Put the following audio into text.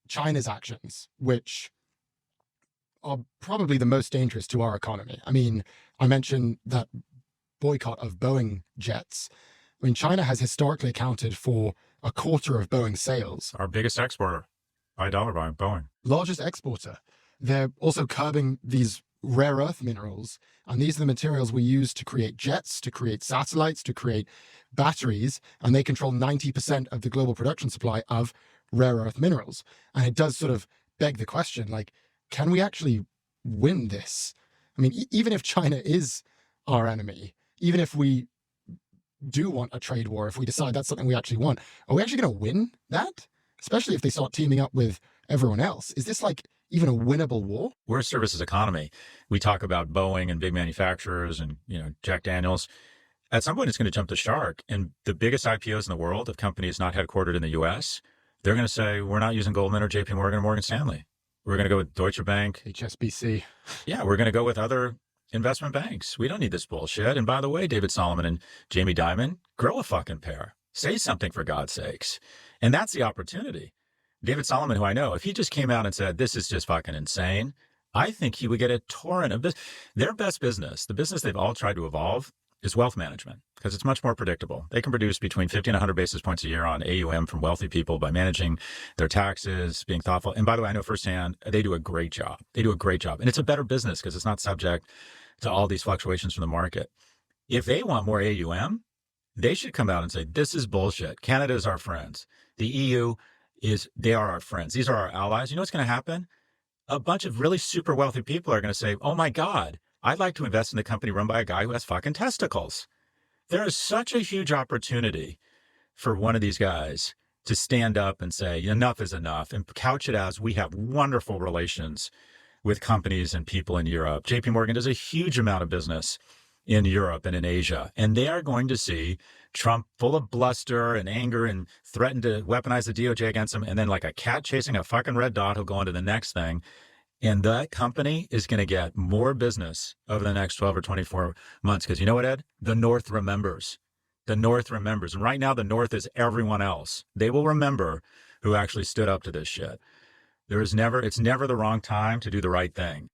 China's actions, which are probably the most dangerous to our economy. I mean, I mentioned that boycott of Boeing jets. I mean, China has historically accounted for a quarter of Boeing sales. Our biggest exporter by dollar volume, Boeing. Largest exporter. They're also curbing these rare earth minerals. And these are the materials we use to create jets, to create satellites, to create batteries. And they control 90% of the global production supply of rare earth minerals. And it does sort of beg the question, like, can we actually win this? I mean, even if China is our enemy, even if we do want a trade war, if we decide that's something we actually want, are we actually going to win that? Especially if they start teaming up with everyone else. Is this like even a winnable war? We're a services economy. We talk about Boeing and big manufacturers and, Jack Daniels. At some point, it's going to jump the shark. And the biggest IPOs in the world of companies not headquartered in the U.S., they're going to say, we're not using Goldman or JP Morgan or Morgan Stanley. We're going to go with Deutsche Bank. HSBC. Yeah, we're going to go with other investment banks. We don't need this bullshit. And by the way, David Solomon and Jamie Dimon, grow a fucking pair. Say something for God's sakes. And that's the opportunity. David Solomon, who I know, if he just came out and said, this is just fucking insane, I think he would get a torrent of this. Their best business, the business they've all tried to evolve, is wealth management because it's much more predictable. They can produce between 50 and 100 basis points a year on AUM from wealthy people by managing their taxes, being thoughtful. And by the way, I know firsthand, they do a great job. They do a great job. And it's a better business because it's not subject to all these fluctuations from the market. If they want more AUM, they should come out and say, this is bullshit. Canada is our friends. The EU they are our friends. These are our allies. You know what's going to happen? A bunch of really super wealthy people are going to say, oh my God, I'd like to invest in the company run by a guy who has fucking testicles. There is such a huge opportunity for one of these guys to stand up and say, enough is enough, and couch it as we have wonderful relations with companies and people in Europe. JP Morgan does a huge amount of business in Europe and in Asia, and they are going to see Trump full of bluster and anger and threaten to weaponize the DOJ against him. And then like a cat chasing a fucking red dot, he'll go on to the next thing. And that company is going to get more business over the next 12 or 24 months. Because you know what, Ed? The North remembers. The North remembers. And right now, the North is everyone else. They will remember who actually stood up to this shit. It's never the wrong time to do the right thing.